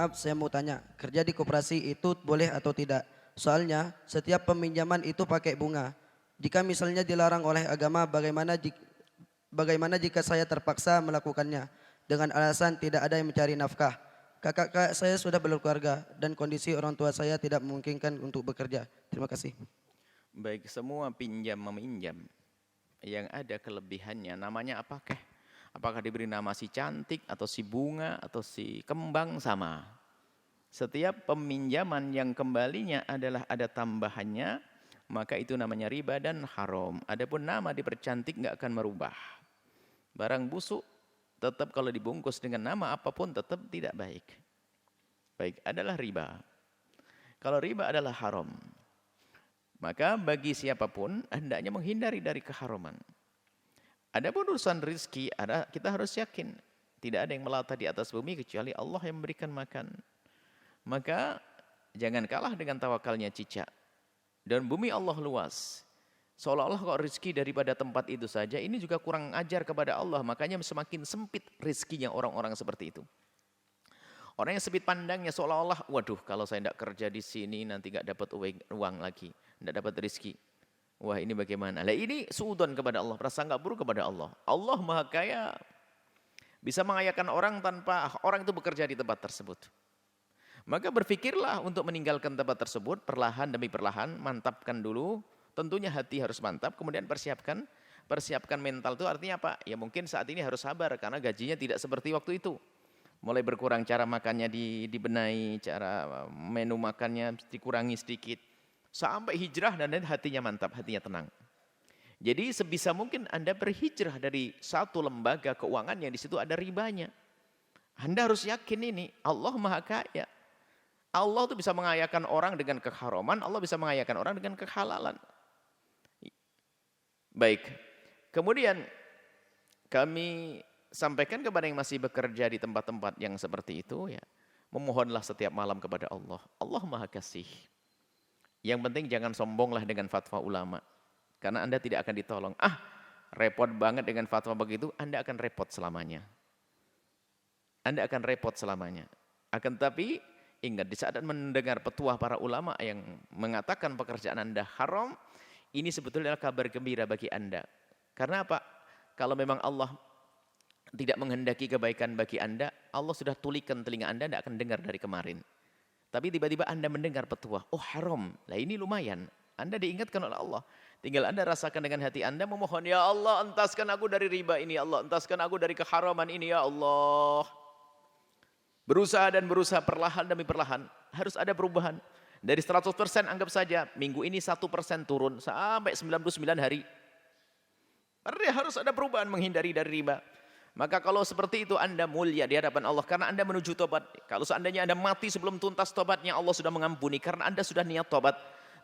Maaf, saya mau tanya, kerja di koperasi itu boleh atau tidak? Soalnya setiap peminjaman itu pakai bunga. Jika misalnya dilarang oleh agama, bagaimana jika saya terpaksa melakukannya dengan alasan tidak ada yang mencari nafkah? Kakak saya sudah berkeluarga dan kondisi orang tua saya tidak memungkinkan untuk bekerja. Terima kasih. Baik, semua pinjam meminjam yang ada kelebihannya namanya apakah? Apakah diberi nama si cantik atau si bunga atau si kembang sama? Setiap peminjaman yang kembalinya adalah ada tambahannya, maka itu namanya riba dan haram. Adapun nama dipercantik nggak akan merubah. Barang busuk tetap kalau dibungkus dengan nama apapun tetap tidak baik. Baik, adalah riba. Kalau riba adalah haram, maka bagi siapapun hendaknya menghindari dari keharaman. Adapun urusan rizki, kita harus yakin tidak ada yang melata di atas bumi kecuali Allah yang memberikan makan. Maka jangan kalah dengan tawakalnya cicak. Dan bumi Allah luas. Seolah-olah kok rizki daripada tempat itu saja, ini juga kurang ajar kepada Allah. Makanya semakin sempit rizkinya orang-orang seperti itu. Orang yang sempit pandangnya seolah-olah, waduh kalau saya tidak kerja di sini nanti nggak dapat uang lagi, tidak dapat rizki. Wah ini bagaimana? Lah ini suudon kepada Allah, prasangka buruk kepada Allah. Allah Maha Kaya, bisa mengayakan orang tanpa orang itu bekerja di tempat tersebut. Maka berpikirlah untuk meninggalkan tempat tersebut, perlahan demi perlahan, mantapkan dulu. Tentunya hati harus mantap, kemudian persiapkan mental itu artinya apa? Ya mungkin saat ini harus sabar karena gajinya tidak seperti waktu itu. Mulai berkurang cara makannya dibenahi, cara menu makannya dikurangi sedikit. Sampai hijrah dan hatinya mantap, hatinya tenang. Jadi sebisa mungkin Anda berhijrah dari satu lembaga keuangan yang di situ ada ribanya. Anda harus yakin ini, Allah Maha Kaya. Allah itu bisa mengayakan orang dengan keharaman, Allah bisa mengayakan orang dengan kehalalan. Baik, kemudian kami sampaikan kepada yang masih bekerja di tempat-tempat yang seperti itu, ya, memohonlah setiap malam kepada Allah. Allah Maha Kasih. Yang penting jangan sombonglah dengan fatwa ulama, karena Anda tidak akan ditolong. Repot banget dengan fatwa begitu, Anda akan repot selamanya. Anda akan repot selamanya. Akan tetapi ingat, di saat mendengar petuah para ulama yang mengatakan pekerjaan Anda haram, ini sebetulnya kabar gembira bagi Anda. Karena apa? Kalau memang Allah tidak menghendaki kebaikan bagi Anda, Allah sudah tulikan telinga Anda tidak akan dengar dari kemarin. Tapi tiba-tiba Anda mendengar petuah, oh haram, lah ini lumayan. Anda diingatkan oleh Allah. Tinggal Anda rasakan dengan hati Anda memohon, ya Allah entaskan aku dari riba ini, ya Allah entaskan aku dari keharaman ini, ya Allah. Berusaha dan berusaha perlahan demi perlahan, harus ada perubahan. Dari 100% anggap saja, minggu ini 1% turun sampai 99 hari. Artinya harus ada perubahan menghindari dari riba. Maka kalau seperti itu Anda mulia di hadapan Allah karena Anda menuju tobat. Kalau seandainya Anda mati sebelum tuntas tobatnya, Allah sudah mengampuni karena Anda sudah niat tobat.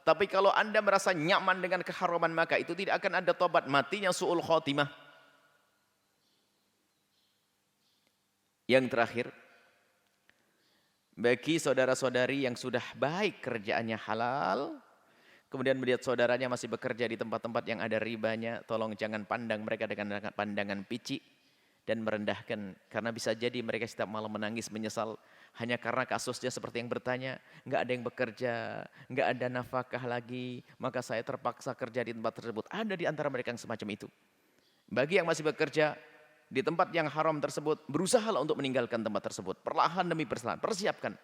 Tapi kalau Anda merasa nyaman dengan keharaman, maka itu tidak akan ada tobat, matinya su'ul khotimah. Yang terakhir, bagi saudara-saudari yang sudah baik kerjaannya halal, kemudian melihat saudaranya masih bekerja di tempat-tempat yang ada ribanya, tolong jangan pandang mereka dengan pandangan pici dan merendahkan. Karena bisa jadi mereka setiap malam menangis menyesal hanya karena kasusnya seperti yang bertanya, nggak ada yang bekerja, nggak ada nafkah lagi, maka saya terpaksa kerja di tempat tersebut. Ada di antara mereka yang semacam itu. Bagi yang masih bekerja di tempat yang haram tersebut, berusahalah untuk meninggalkan tempat tersebut. Perlahan demi perlahan, persiapkan.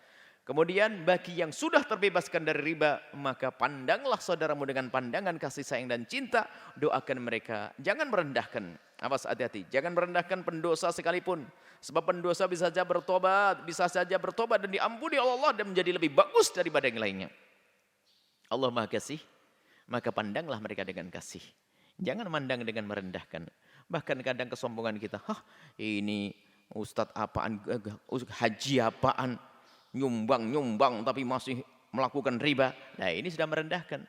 Kemudian bagi yang sudah terbebaskan dari riba, maka pandanglah saudaramu dengan pandangan kasih sayang dan cinta. Doakan mereka, jangan merendahkan. Awas, hati-hati, jangan merendahkan pendosa sekalipun. Sebab pendosa bisa saja bertobat dan diampuni oleh Allah dan menjadi lebih bagus daripada yang lainnya. Allah Maha Kasih, maka pandanglah mereka dengan kasih. Jangan mandang dengan merendahkan. Bahkan kadang kesombongan kita, ini ustadz apaan, haji apaan, nyumbang tapi masih melakukan riba. Nah ini sudah merendahkan.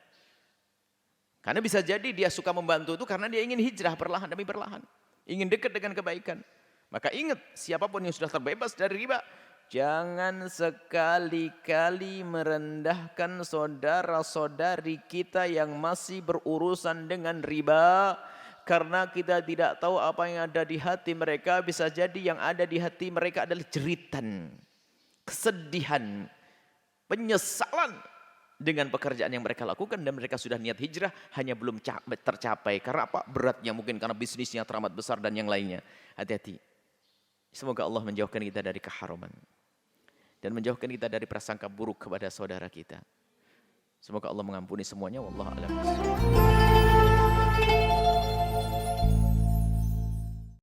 Karena bisa jadi dia suka membantu itu karena dia ingin hijrah perlahan demi perlahan. Ingin dekat dengan kebaikan. Maka ingat, siapapun yang sudah terbebas dari riba, jangan sekali-kali merendahkan saudara-saudari kita yang masih berurusan dengan riba. Karena kita tidak tahu apa yang ada di hati mereka, bisa jadi yang ada di hati mereka adalah jeritan. kesedihan, penyesalan dengan pekerjaan yang mereka lakukan, dan mereka sudah niat hijrah hanya belum tercapai. Karena apa? Beratnya, mungkin karena bisnisnya teramat besar dan yang lainnya. Hati-hati. Semoga Allah menjauhkan kita dari keharaman dan menjauhkan kita dari prasangka buruk kepada saudara kita. Semoga Allah mengampuni semuanya. Wallahu a'lam bishawab.